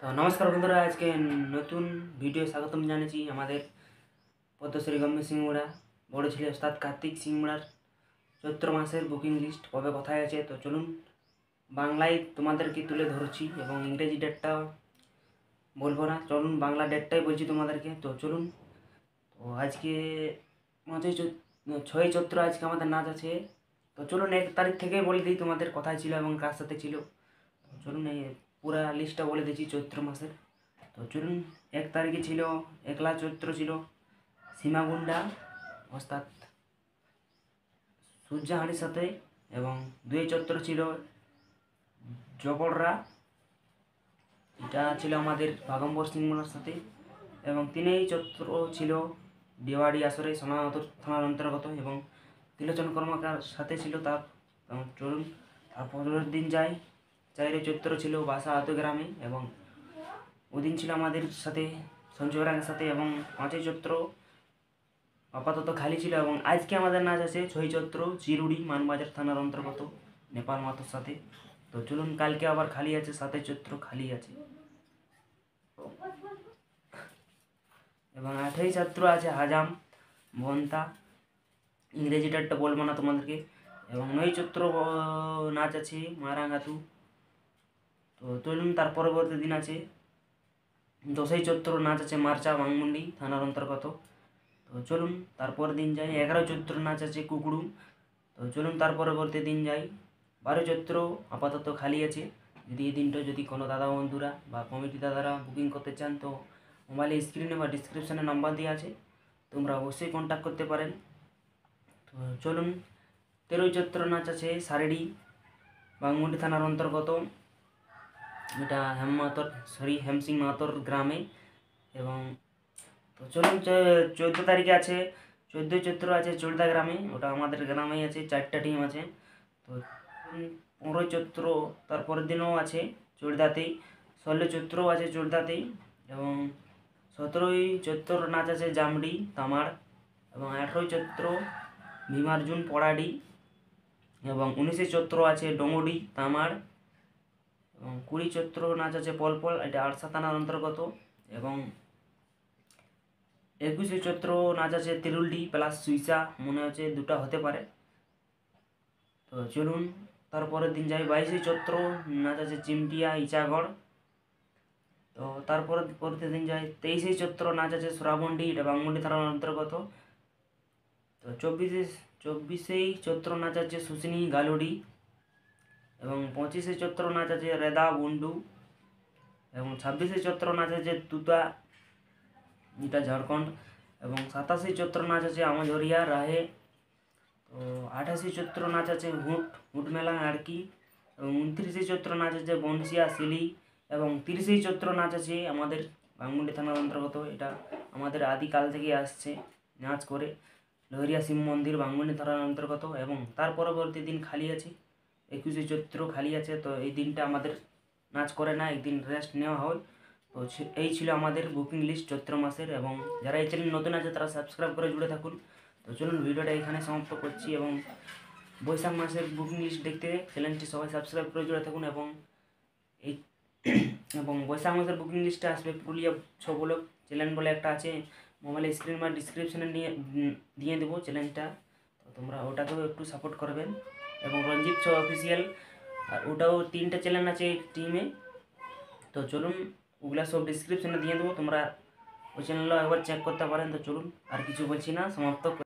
তো নমস্কার বন্ধুরা, আজকে নতুন ভিডিও স্বাগতম জানাচ্ছি। আমাদের পদ্মশ্রী গম্ভীর সিংমুড়া বড় ছেলে ওস্তাদ কার্তিক সিংমুড়ার চৈত্র মাসের বুকিং লিস্ট কবে কোথায় আছে। তো চলুন বাংলায় তোমাদেরকে তুলে ধরছি এবং ইংরেজি ডেটটা বলবো না, চলুন বাংলা ডেটটাই বলছি তোমাদেরকে। তো চলুন, তো আজকে 6ই চৈত্র আজকে আমাদের নাচ আছে। তো চলুন 1 তারিখ থেকেই বলে দিই তোমাদের কোথায় ছিল এবং কার সাথে ছিল। চলুন এই পুরা লিস্টটা বলে দিচ্ছি চৈত্র মাসের। তো চলুন, 1 তারিখে ছিল একলা চৈত্র ছিল সীমাগুন্ডা ওস্তাদ সূর্যাহাড়ির সাথে, এবং 2 চৈত্র ছিল জবররা, এটা ছিল আমাদের বাগম্বর সিংমলার সাথে, এবং 3 চৈত্র ছিল দেওয়াড়ি আসরে সোনানগর থানার অন্তর্গত এবং ত্রিলোচন কর্মকার সাথে ছিল তার। চলুন তারপরের দিন যাই, 4 চৈত্র ছিল বাসা আত গ্রামে এবং ওদিন ছিল আমাদের সাথে সঞ্জয় রাঙের সাথে, এবং 5 চৈত্র আপাতত খালি ছিল। এবং আজকে আমাদের নাচ আছে 6 চৈত্র চিরুড়ি মানবাজার থানার অন্তর্গত নেপাল মাতোর সাথে। তো চলুন, কালকে আবার খালি আছে, 7 চৈত্র খালি আছে, এবং 8 চৈত্র আছে হাজাম বন্তা, ইংরেজি ডেটটা বলবো না তোমাদেরকে। এবং 9 চৈত্র নাচ আছে মারাঙ্গাতু। তো চলুন, তার পরবর্তী দিন আছে 10 চৈত্র নাচ আছে মার্চা বাংমুন্ডি থানার অন্তর্গত। তো চলুন তারপর দিন যাই 11 চৈত্র নাচ আছে কুকুড়ু। তো চলুন তার পরবর্তী দিন যাই 12 চৈত্র আপাতত খালি আছে। যদি এই দিনটা যদি কোনো দাদা বন্ধুরা বা কমিটি দাদারা বুকিং করতে চান, তো মোবাইলে স্ক্রিনে বা ডিসক্রিপশানে নাম্বার দেওয়া আছে, তোমরা অবশ্যই কন্ট্যাক্ট করতে পারেন। তো চলুন 13 চৈত্র নাচ আছে সারেডি বাংমুন্ডি থানার অন্তর্গত, এটা হেমসিং মাহাতোর গ্রামে। এবং তো চলুন 14 তারিখে আছে 14 চৈত্র আছে চোড়দা গ্রামে, ওটা আমাদের গ্রামেই আছে, 4টা টিম আছে। তো 15 চৈত্র তারপরের দিনও আছে চোড়দাতেই, 16 চৈত্রও আছে চোড়দাতেই, এবং 17ই চৈত্র নাচ আছে জামডি তামার, এবং 18 চৈত্র ভীমার্জুন পড়াডি, এবং 19 চৈত্র আছে ডোঙডি তামার, এবং 20 চৈত্র নাচ আছে পলপল, এটা আরসা থানার অন্তর্গত, এবং 21 চৈত্র নাচ আছে তিরুলডি প্লাস সুইসা, মনে হচ্ছে দুটা হতে পারে। তো চলুন তারপরের দিন যাই 22 চৈত্র নাচ আছে চিমটিয়া ইচাগড়। তো তারপরে পরের দিন যাই 23 চৈত্র নাচ আছে সুরাবন্ডি, এটা বাংমুন্ডি থানার অন্তর্গত। তো 24 চৈত্র নাচ আছে সুসিনি গালুডি, এবং 25 চৈত্র নাচ আছে রেদা বুন্ডু, এবং 26 চৈত্র নাচ আছে তুতা, এটা ঝাড়খণ্ড, এবং 27 চৈত্র নাচ আছে আমাঝরিয়া রাহে। তো 28 চৈত্র নাচ আছে হুট মেলা আড়কি, এবং 29 চৈত্র নাচ আছে বনসিয়া সিলি, এবং 30 চৈত্র নাচ আছে আমাদের বাংমুন্ডি থানার অন্তর্গত, এটা আমাদের আদিকাল থেকে আসছে নাচ করে লহরিয়া শিব মন্দির বাংমুন্ডি থানার অন্তর্গত। এবং তার পরবর্তী দিন খালি আছে 21 চৈত্র খালি আছে। তো এই দিনটা আমাদের নাচ করে না, একদিন রেস্ট নেওয়া হয়। তো এই ছিল আমাদের বুকিং লিস্ট চৈত্র মাসের, এবং যারা এই চ্যানেল নতুন আছে তারা সাবস্ক্রাইব করে জুড়ে থাকুন। তো চলুন ভিডিওটা এখানে সমাপ্ত করছি, এবং বৈশাখ মাসের বুকিং লিস্ট দেখতে চ্যানেলটি সবাই সাবস্ক্রাইব করে জুড়ে থাকুন। এবং এই এবং বৈশাখ মাসের বুকিং লিস্টে আসবে পুরুলিয়া ছবলক চ্যানেল বলে একটা আছে, মোবাইলে স্ক্রিন বা ডিসক্রিপশানে দিয়ে দেবো চ্যানেলটা, তো তোমরা ওটাকেও একটু সাপোর্ট করবেন। এবং রঞ্জিত ছ অফিসিয়াল, আর ওটাও 3টা চ্যানেল আছে এই টিমে। তো চলুন ওগুলা সব ডিসক্রিপশানে দিয়ে দেবো, তোমরা ওই চ্যানেলও একবার চেক করতে পারেন। তো চলুন আর কিছু বলছি না, সমাপ্ত।